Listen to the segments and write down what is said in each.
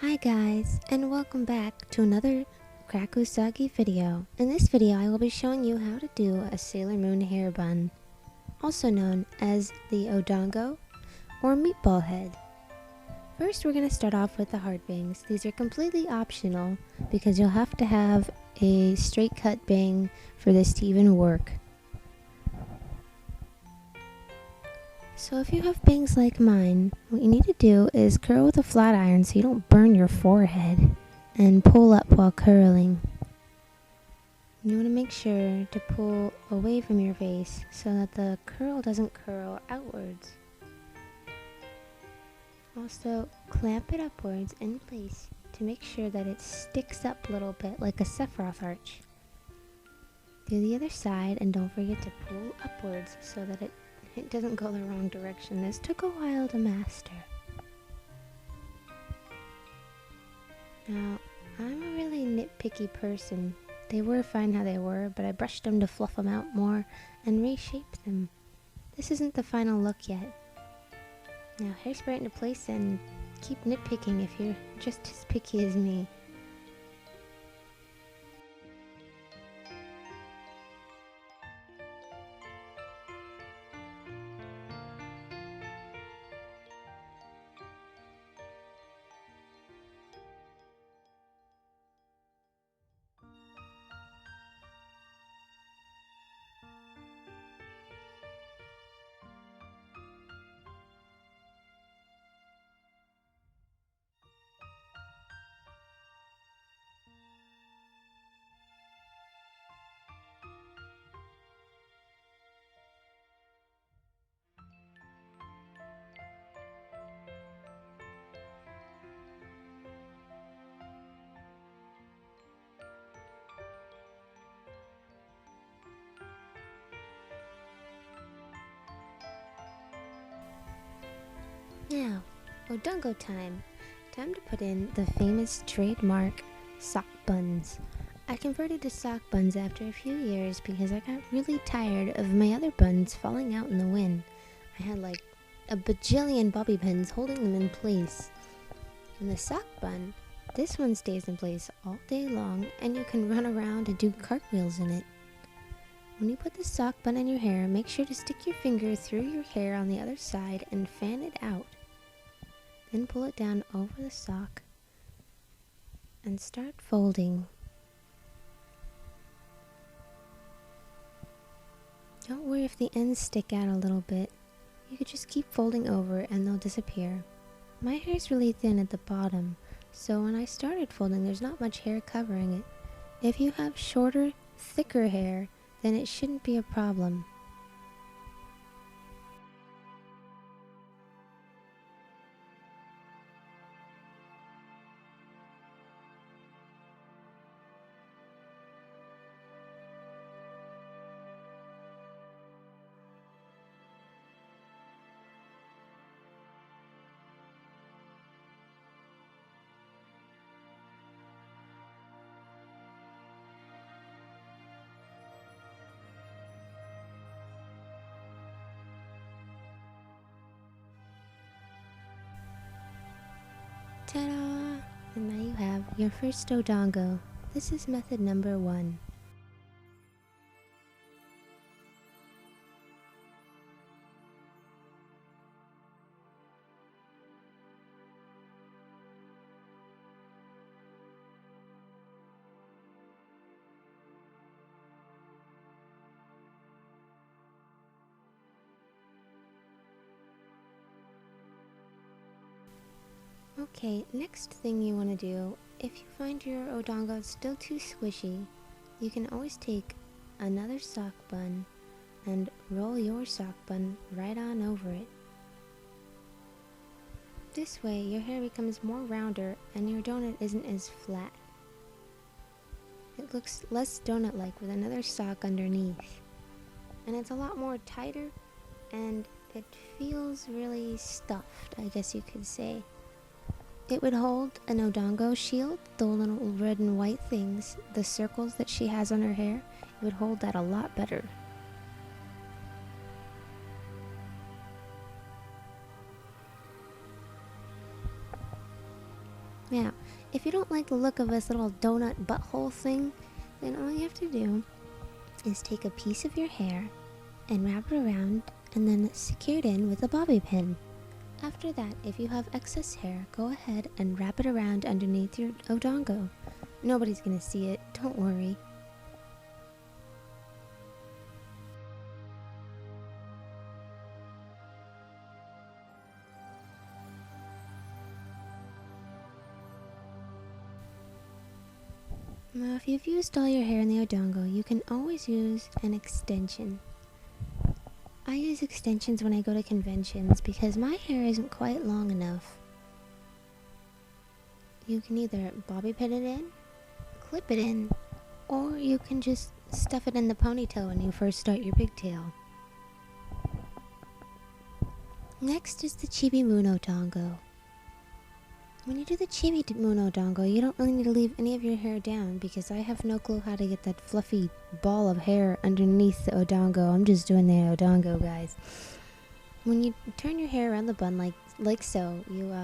Hi guys, and welcome back to another Krakusagi video. In this video I will be showing you how to do a Sailor Moon hair bun, also known as the Odongo or meatball head. First we're going to start off with the heart bangs. These are completely optional because you'll have to have a straight cut bang for this to even work. So if you have bangs like mine, what you need to do is curl with a flat iron so you don't burn your forehead, and pull up while curling. You want to make sure to pull away from your face so that the curl doesn't curl outwards. Also, clamp it upwards in place to make sure that it sticks up a little bit like a Sephiroth arch. Do the other side and don't forget to pull upwards so that it doesn't go the wrong direction. This took a while to master. Now, I'm a really nitpicky person. They were fine how they were, but I brushed them to fluff them out more and reshape them. This isn't the final look yet. Now, hairspray it into place and keep nitpicking if you're just as picky as me. Now, Odongo time. Time to put in the famous trademark sock buns. I converted to sock buns after a few years because I got really tired of my other buns falling out in the wind. I had like a bajillion bobby pins holding them in place. And the sock bun, this one stays in place all day long and you can run around and do cartwheels in it. When you put the sock bun in your hair, make sure to stick your finger through your hair on the other side and fan it out. Then pull it down over the sock and start folding. Don't worry if the ends stick out a little bit. You could just keep folding over and they'll disappear. My hair is really thin at the bottom, so when I started folding there's not much hair covering it. If you have shorter, thicker hair, then it shouldn't be a problem. Ta-da! And now you have your first Odongo. This is method number 1. Okay, next thing you want to do, if you find your Odongo still too squishy, you can always take another sock bun and roll your sock bun right on over it. This way your hair becomes more rounder and your donut isn't as flat. It looks less donut-like with another sock underneath. And it's a lot more tighter and it feels really stuffed, I guess you could say. It would hold an Odongo shield, the little red and white things, the circles that she has on her hair. It would hold that a lot better. Now, if you don't like the look of this little donut butthole thing, then all you have to do is take a piece of your hair and wrap it around and then secure it in with a bobby pin. After that, if you have excess hair, go ahead and wrap it around underneath your odongo. Nobody's gonna see it, don't worry. Now, if you've used all your hair in the odongo, you can always use an extension. I use extensions when I go to conventions because my hair isn't quite long enough. You can either bobby pin it in, clip it in, or you can just stuff it in the ponytail when you first start your pigtail. Next is the Chibi Moon Odongo. When you do the Chibi Moon Odongo, you don't really need to leave any of your hair down because I have no clue how to get that fluffy ball of hair underneath the odongo. I'm just doing the odongo, guys. When you turn your hair around the bun like so, you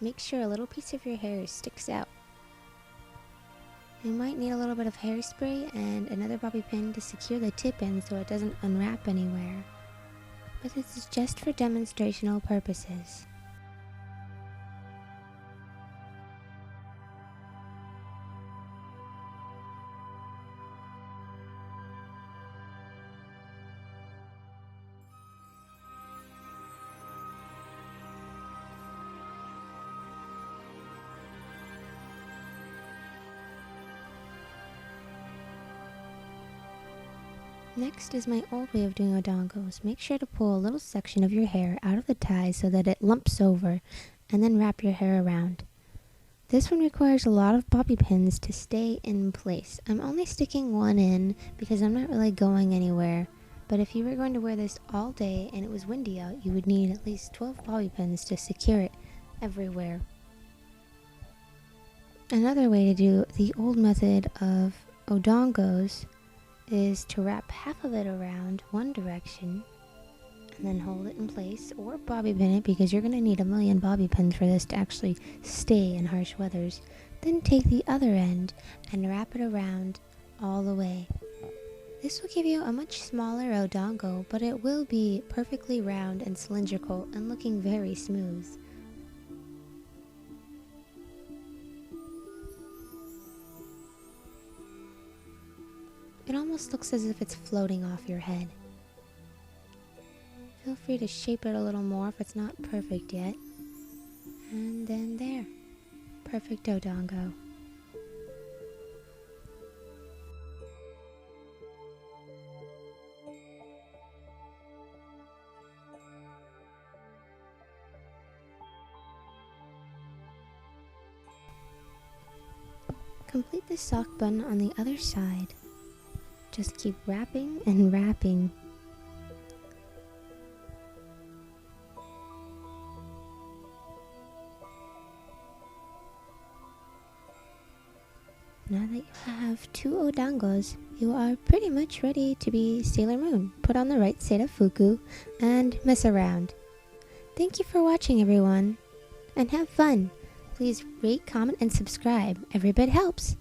make sure a little piece of your hair sticks out. You might need a little bit of hairspray and another bobby pin to secure the tip in so it doesn't unwrap anywhere. But this is just for demonstrational purposes. Next is my old way of doing odongos. Make sure to pull a little section of your hair out of the tie so that it lumps over, and then wrap your hair around. This one requires a lot of bobby pins to stay in place. I'm only sticking one in because I'm not really going anywhere, but if you were going to wear this all day and it was windy out, you would need at least 12 bobby pins to secure it everywhere. Another way to do the old method of odongos is to wrap half of it around one direction and then hold it in place, or bobby pin it because you're going to need a million bobby pins for this to actually stay in harsh weathers. Then take the other end and wrap it around all the way. This will give you a much smaller odongo, but it will be perfectly round and cylindrical and looking very smooth. It almost looks as if it's floating off your head. Feel free to shape it a little more if it's not perfect yet. And then there. Perfect odongo. Complete the sock bun on the other side. Just keep wrapping and wrapping. Now that you have 2 odongos, you are pretty much ready to be Sailor Moon. Put on the right side of Fuku and mess around. Thank you for watching, everyone, and have fun. Please rate, comment, and subscribe. Every bit helps.